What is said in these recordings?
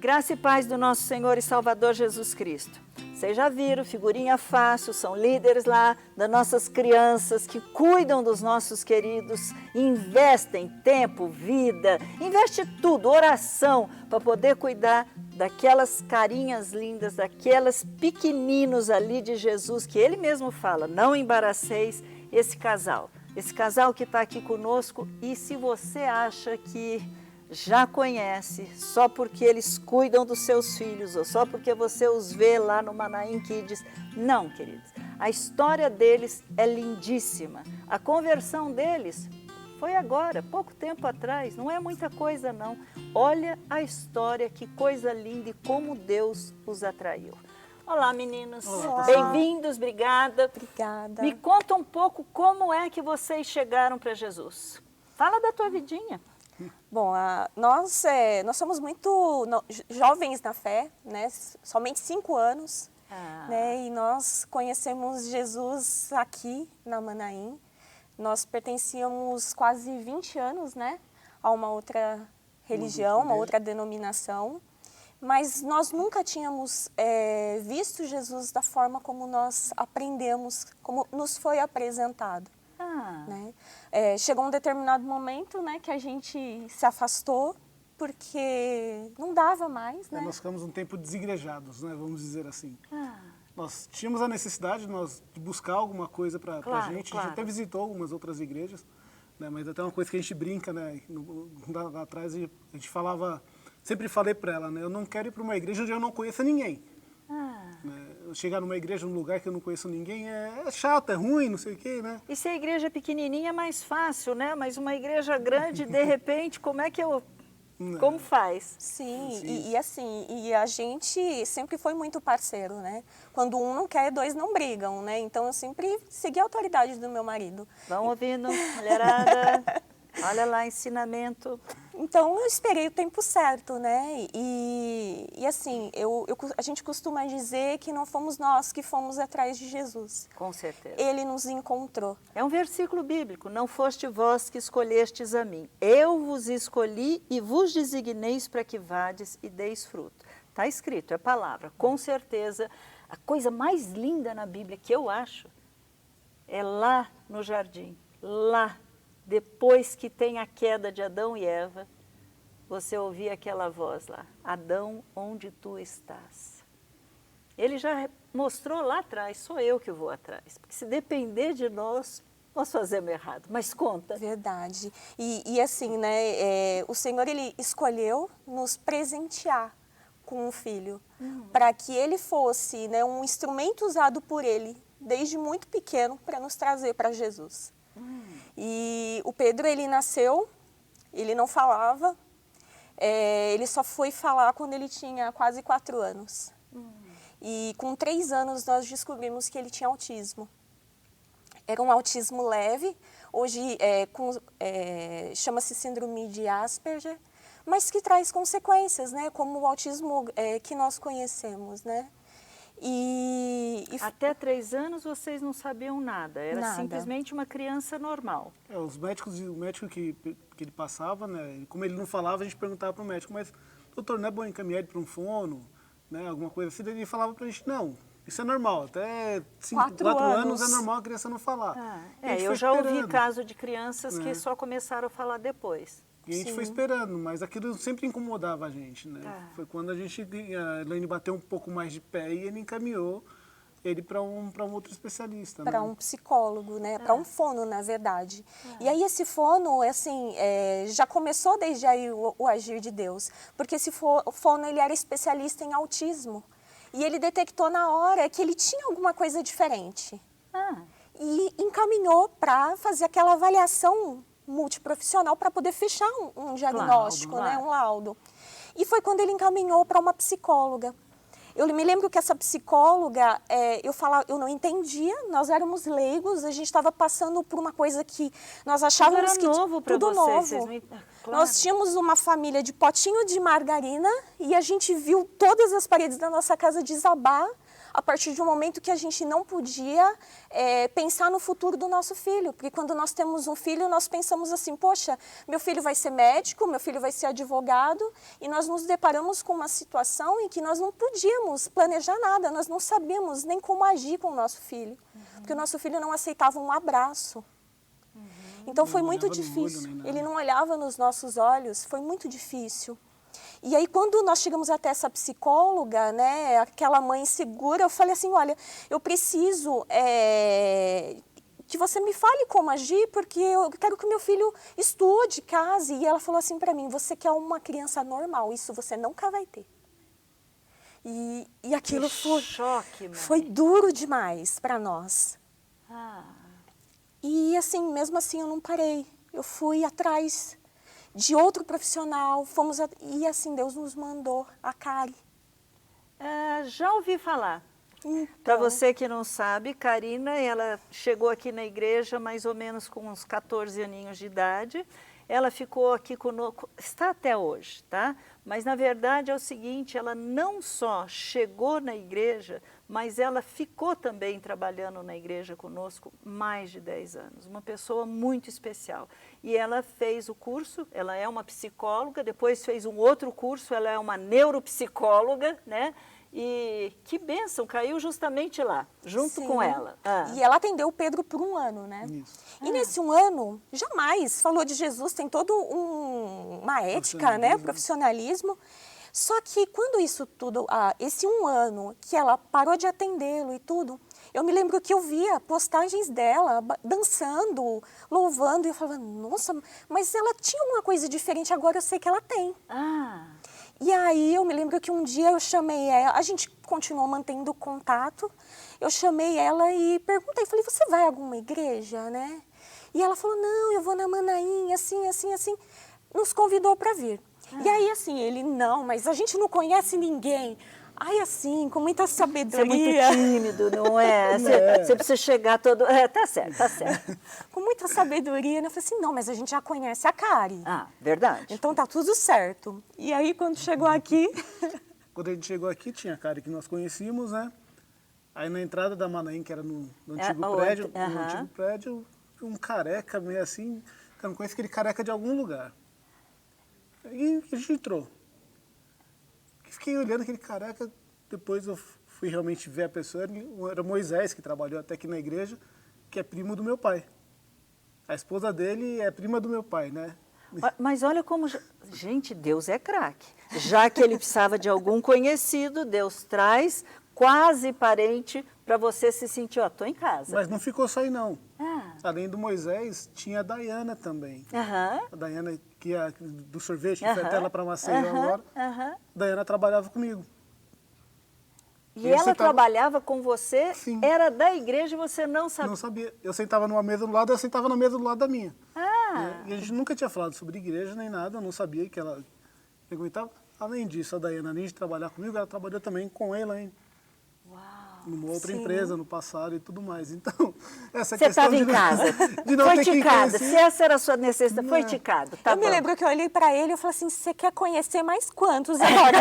Graça e paz do nosso Senhor e Salvador Jesus Cristo. Vocês já viram, figurinha fácil, são líderes lá das nossas crianças que cuidam dos nossos queridos, investem tempo, vida, investe tudo, oração, para poder cuidar daquelas carinhas lindas, daquelas pequeninos ali de Jesus, que Ele mesmo fala, não embaraceis esse casal que está aqui conosco. E se você acha que já conhece, só porque eles cuidam dos seus filhos, ou só porque você os vê lá no Manaim Kids. Não, queridos. A história deles é lindíssima. A conversão deles foi agora, pouco tempo atrás. Não é muita coisa, não. Olha a história, que coisa linda e como Deus os atraiu. Olá, meninos. Bem-vindos, obrigada. Obrigada. Me conta um pouco como é que vocês chegaram para Jesus. Fala da tua vidinha. Bom, nós somos muito jovens na fé, né? Somente 5 anos, né? E nós conhecemos Jesus aqui na Manaim. Nós pertencíamos quase 20 anos, né? A uma outra religião, uma outra denominação. Mas nós nunca tínhamos visto Jesus da forma como nós aprendemos, como nos foi apresentado. Né? Chegou um determinado momento, né, que a gente se afastou porque não dava mais, né? Nós ficamos um tempo desigrejados, né, vamos dizer assim. Nós tínhamos a necessidade de buscar alguma coisa para a gente. A gente até visitou algumas outras igrejas, né, mas até uma coisa que a gente brinca, né, lá atrás a gente falava, sempre falei para ela, né, eu não quero ir para uma igreja onde eu não conheça ninguém. Né? Chegar numa igreja, num lugar que eu não conheço ninguém, é chato, é ruim, não sei o quê, né? E se a igreja é pequenininha é mais fácil, né? Mas uma igreja grande, de repente, como faz? Sim, e a gente sempre foi muito parceiro, né? Quando um não quer, 2 não brigam, né? Então eu sempre segui a autoridade do meu marido. Vão ouvindo, mulherada? Olha lá, ensinamento. Então, eu esperei o tempo certo, né? E assim, a gente costuma dizer que não fomos nós que fomos atrás de Jesus. Com certeza. Ele nos encontrou. É um versículo bíblico. Não foste vós que escolhestes a mim. Eu vos escolhi e vos designeis para que vades e deis fruto. Está escrito, é palavra. Com certeza, a coisa mais linda na Bíblia que eu acho é lá no jardim, lá. Depois que tem a queda de Adão e Eva, você ouvia aquela voz lá, Adão, onde tu estás? Ele já mostrou lá atrás, sou eu que vou atrás, porque se depender de nós fazemos errado, mas conta. Verdade. E assim, né, o Senhor, Ele escolheu nos presentear com um filho, para que ele fosse, né, um instrumento usado por Ele, desde muito pequeno, para nos trazer para Jesus. E o Pedro, ele nasceu, ele não falava, ele só foi falar quando ele tinha quase 4 anos. E com 3 anos nós descobrimos que ele tinha autismo. Era um autismo leve, hoje chama-se síndrome de Asperger, mas que traz consequências, né, como o autismo que nós conhecemos, né? Até 3 anos vocês não sabiam nada, era nada. Simplesmente uma criança normal. O médico que ele passava, né, como ele não falava, a gente perguntava para o médico, mas doutor, não é bom encaminhar ele para um fono, né, alguma coisa assim? Ele falava para a gente, não, isso é normal, até 4 anos é normal a criança não falar. Eu já ouvi caso de crianças que só começaram a falar depois. E a gente foi esperando, mas aquilo sempre incomodava a gente, né? Foi quando a Elaine bateu um pouco mais de pé e ele encaminhou ele para um outro especialista. Para um psicólogo, né? Para um fono, na verdade. E aí esse fono, assim, já começou desde aí o agir de Deus, porque esse fono, ele era especialista em autismo. E ele detectou na hora que ele tinha alguma coisa diferente. E encaminhou para fazer aquela avaliação multiprofissional para poder fechar um diagnóstico, né, um laudo. E foi quando ele encaminhou para uma psicóloga. Eu me lembro que essa psicóloga, eu não entendia, nós éramos leigos, a gente estava passando por uma coisa que nós achávamos que novo para tudo vocês, novo. Nós tínhamos uma família de potinho de margarina e a gente viu todas as paredes da nossa casa desabar a partir de um momento que a gente não podia pensar no futuro do nosso filho. Porque quando nós temos um filho, nós pensamos assim, poxa, meu filho vai ser médico, meu filho vai ser advogado, e nós nos deparamos com uma situação em que nós não podíamos planejar nada, nós não sabíamos nem como agir com o nosso filho, porque o nosso filho não aceitava um abraço. Então foi muito difícil, ele não olhava nos nossos olhos, foi muito difícil. E aí, quando nós chegamos até essa psicóloga, né, aquela mãe insegura, eu falei assim, olha, eu preciso que você me fale como agir, porque eu quero que o meu filho estude, case. E ela falou assim para mim, você quer uma criança normal, isso você nunca vai ter. E aquilo foi duro demais para nós. E assim, mesmo assim, eu não parei. Eu fui atrás de outro profissional, e assim Deus nos mandou a Kari. Já ouvi falar. Então, Para você que não sabe, Karina, ela chegou aqui na igreja mais ou menos com uns 14 aninhos de idade. Ela ficou aqui conosco, está até hoje, tá? Mas na verdade é o seguinte, ela não só chegou na igreja, mas ela ficou também trabalhando na igreja conosco mais de 10 anos. Uma pessoa muito especial. E ela fez o curso, ela é uma psicóloga, depois fez um outro curso, ela é uma neuropsicóloga, né? E que bênção, caiu justamente lá, junto com ela. E ela atendeu o Pedro por 1 ano, né? Isso. E nesse 1 ano, jamais falou de Jesus, tem todo uma ética, né? Profissionalismo. Só que quando isso tudo, esse 1 ano que ela parou de atendê-lo e tudo, eu me lembro que eu via postagens dela dançando, louvando, e eu falava, nossa, mas ela tinha uma coisa diferente, agora eu sei que ela tem. E aí eu me lembro que um dia eu chamei ela, a gente continuou mantendo contato, eu chamei ela e perguntei, falei, você vai a alguma igreja, né? E ela falou, não, eu vou na Manaim, assim, assim, assim, nos convidou para vir. E aí assim, ele, não, mas a gente não conhece ninguém. Ai, assim, com muita sabedoria. Você é muito tímido, não é? Você precisa chegar todo... tá certo, tá certo. Com muita sabedoria, né? Eu falei assim, não, mas a gente já conhece a Kari. Verdade. Então tá tudo certo. E aí, quando chegou aqui... Quando a gente chegou aqui, tinha a Kari que nós conhecíamos, né? Aí na entrada da Manaim, que era no antigo prédio, um careca meio assim, eu não conheço aquele careca de algum lugar. E a gente entrou. Fiquei olhando aquele careca, depois eu fui realmente ver a pessoa, era Moisés, que trabalhou até aqui na igreja, que é primo do meu pai. A esposa dele é prima do meu pai, né? Mas olha como... Gente, Deus é craque. Já que ele precisava de algum conhecido, Deus traz quase parente para você se sentir, ó, tô em casa. Mas não ficou só aí, não. Além do Moisés, tinha a Dayana também. A Dayana, que é do sorvete, que foi até lá para Maceió agora. A Dayana trabalhava comigo. E ela trabalhava com você? Sim. Era da igreja e você não sabia? Não sabia. Eu sentava numa mesa do lado, ela sentava na mesa do lado da minha. E a gente nunca tinha falado sobre igreja nem nada, eu não sabia que ela frequentava. Além disso, a Dayana, além de trabalhar comigo, ela trabalhou também com ela, hein? Numa outra empresa no passado e tudo mais. Então, essa questão estava em casa, de não foi ter ticado. Se essa era a sua necessidade, foi ticado. Tá eu me lembro que eu olhei para ele e falei assim, você quer conhecer mais quantos agora?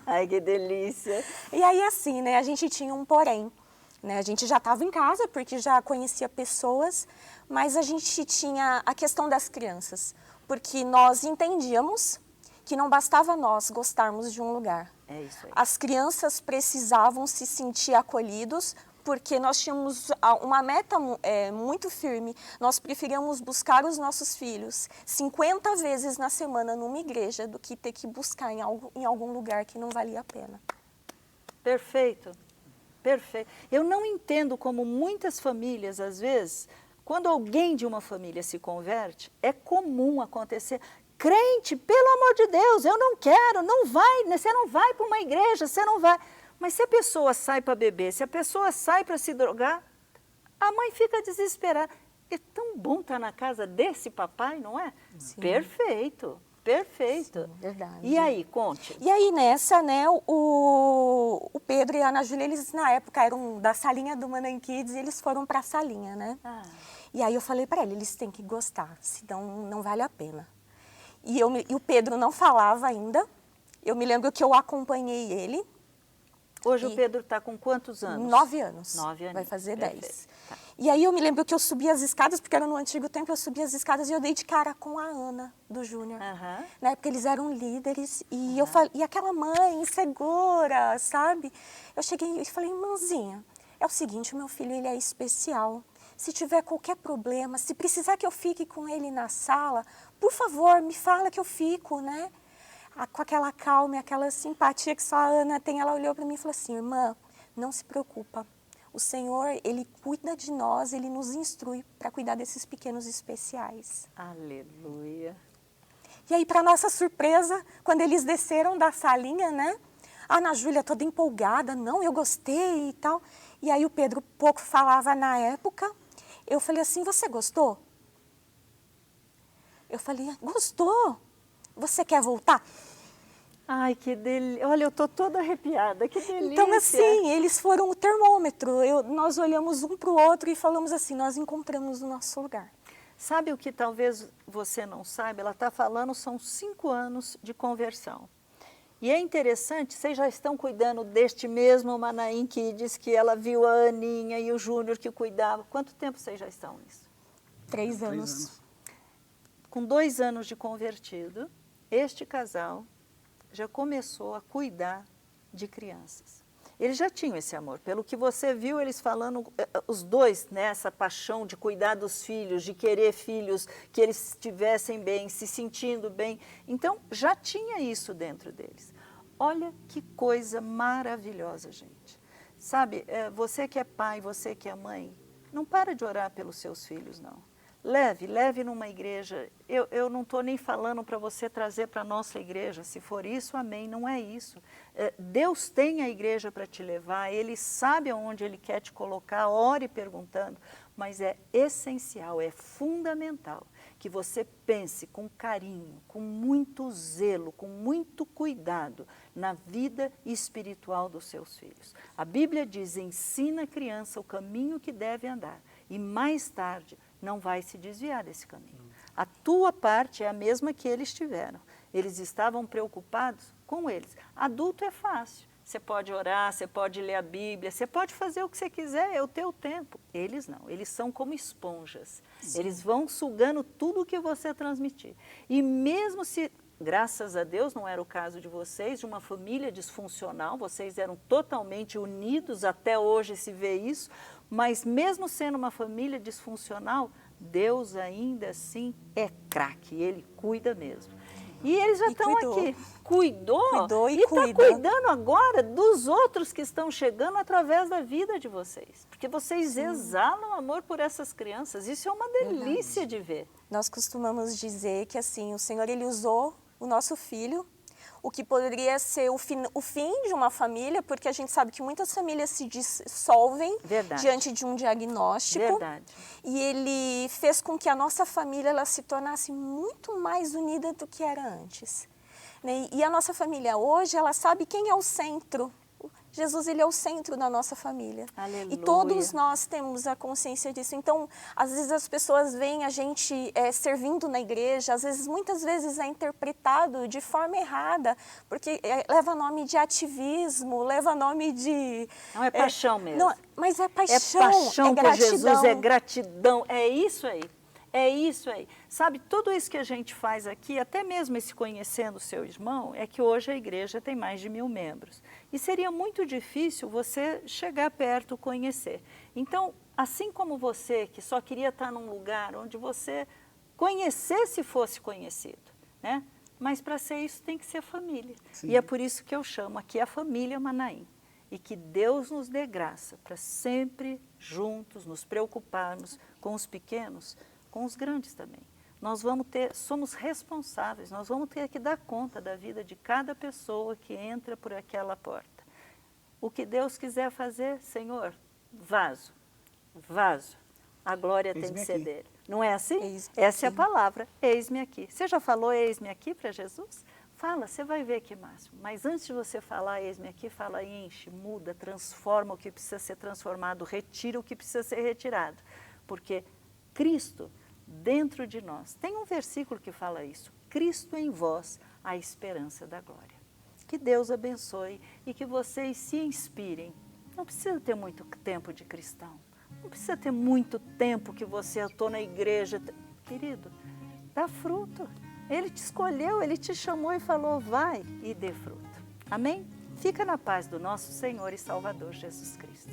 Ai, que delícia. E aí, assim, né, a gente tinha um porém. Né, a gente já estava em casa, porque já conhecia pessoas, mas a gente tinha a questão das crianças. Porque nós entendíamos que não bastava nós gostarmos de um lugar. É isso aí. As crianças precisavam se sentir acolhidos, porque nós tínhamos uma meta muito firme. Nós preferíamos buscar os nossos filhos 50 vezes na semana numa igreja do que ter que buscar em algum lugar que não valia a pena. Perfeito, perfeito. Eu não entendo como muitas famílias, às vezes, quando alguém de uma família se converte, é comum acontecer... Crente, pelo amor de Deus, eu não quero, não vai, você não vai para uma igreja, você não vai. Mas se a pessoa sai para beber, se a pessoa sai para se drogar, a mãe fica desesperada. É tão bom estar na casa desse papai, não é? Sim. Perfeito, perfeito. Sim, verdade. E aí, conte. E aí nessa, né, o Pedro e a Ana Júlia, eles na época eram da salinha do Manaim Kids e eles foram para a salinha, né? E aí eu falei para eles têm que gostar, senão não vale a pena. E o Pedro não falava ainda. Eu me lembro que eu acompanhei ele. Hoje o Pedro está com quantos anos? 9 anos. 9 anos. Vai fazer Perfeito. 10. Tá. E aí eu me lembro que eu subi as escadas, porque era no antigo tempo, eu subi as escadas e eu dei de cara com a Ana, do Júnior. Né? Porque eles eram líderes e eu falei, e aquela mãe insegura, sabe? Eu cheguei e falei, irmãzinha, é o seguinte, o meu filho ele é especial. Se tiver qualquer problema, se precisar que eu fique com ele na sala, por favor, me fala que eu fico, né? Com aquela calma e aquela simpatia que só a Ana tem, ela olhou para mim e falou assim, irmã, não se preocupa. O Senhor, Ele cuida de nós, Ele nos instrui para cuidar desses pequenos especiais. Aleluia. E aí, para nossa surpresa, quando eles desceram da salinha, né? A Ana Júlia toda empolgada, não, eu gostei e tal. E aí o Pedro pouco falava na época. Eu falei assim, você gostou? Eu falei, gostou? Você quer voltar? Ai, que delícia. Olha, eu tô toda arrepiada, que delícia. Então, assim, eles foram o termômetro. Nós olhamos um para o outro e falamos assim, nós encontramos o nosso lugar. Sabe o que talvez você não saiba? Ela está falando, são 5 anos de conversão. E é interessante, vocês já estão cuidando deste mesmo Manaim que diz que ela viu a Aninha e o Júnior que cuidava. Quanto tempo vocês já estão nisso? 3 anos. Com 2 anos de convertido, este casal já começou a cuidar de crianças. Eles já tinham esse amor. Pelo que você viu, eles falando, os dois, né, essa paixão de cuidar dos filhos, de querer filhos, que eles estivessem bem, se sentindo bem. Então, já tinha isso dentro deles. Olha que coisa maravilhosa, gente. Sabe, você que é pai, você que é mãe, não para de orar pelos seus filhos, não. Leve numa igreja. Eu não estou nem falando para você trazer para a nossa igreja. Se for isso, amém. Não é isso. Deus tem a igreja para te levar. Ele sabe aonde Ele quer te colocar. Ore perguntando. Mas é essencial, é fundamental que você pense com carinho, com muito zelo, com muito cuidado na vida espiritual dos seus filhos. A Bíblia diz, ensina a criança o caminho que deve andar. E mais tarde, não vai se desviar desse caminho. A tua parte é a mesma que eles tiveram. Eles estavam preocupados com eles. Adulto é fácil. Você pode orar, você pode ler a Bíblia, você pode fazer o que você quiser, é o teu tempo. Eles não, eles são como esponjas. Sim. Eles vão sugando tudo o que você transmitir. E mesmo se, graças a Deus, não era o caso de vocês, de uma família disfuncional, vocês eram totalmente unidos, até hoje se vê isso, mas mesmo sendo uma família disfuncional, Deus ainda assim é craque, Ele cuida mesmo. E eles já estão aqui. Cuidou e está cuidando agora dos outros que estão chegando através da vida de vocês. Porque vocês Sim. exalam amor por essas crianças. Isso é uma delícia de ver. Nós costumamos dizer que assim, o Senhor Ele usou o nosso filho, o que poderia ser o fim de uma família, porque a gente sabe que muitas famílias se dissolvem Verdade. Diante de um diagnóstico. Verdade. E Ele fez com que a nossa família ela se tornasse muito mais unida do que era antes. E a nossa família hoje, ela sabe quem é o centro. Jesus, Ele é o centro da nossa família. Aleluia. E todos nós temos a consciência disso. Então, às vezes as pessoas veem a gente servindo na igreja, às vezes, muitas vezes é interpretado de forma errada, porque leva nome de ativismo, leva nome de... Não, é paixão mesmo. Não, mas é paixão, é paixão por gratidão. Jesus, é gratidão, é isso aí. É isso aí. Sabe, tudo isso que a gente faz aqui, até mesmo esse conhecendo o seu irmão, é que hoje a igreja tem mais de 1000 membros. E seria muito difícil você chegar perto, conhecer. Então, assim como você, que só queria estar num lugar onde você conhecesse e fosse conhecido, né? Mas para ser isso tem que ser família. Sim. E é por isso que eu chamo aqui a família Manaim. E que Deus nos dê graça para sempre juntos nos preocuparmos com os pequenos, com os grandes também. Nós somos responsáveis, nós vamos ter que dar conta da vida de cada pessoa que entra por aquela porta. O que Deus quiser fazer, Senhor, vaso, a glória tem que ser dele. Não é assim? Essa é a palavra, eis-me aqui. Você já falou eis-me aqui para Jesus? Fala, você vai ver que máximo. Mas antes de você falar eis-me aqui, fala enche, muda, transforma o que precisa ser transformado, retira o que precisa ser retirado. Porque Cristo dentro de nós. Tem um versículo que fala isso. Cristo em vós, a esperança da glória. Que Deus abençoe e que vocês se inspirem. Não precisa ter muito tempo de cristão. Não precisa ter muito tempo que você estou na igreja. Querido, dá fruto. Ele te escolheu, Ele te chamou e falou, vai e dê fruto. Amém? Fica na paz do nosso Senhor e Salvador Jesus Cristo.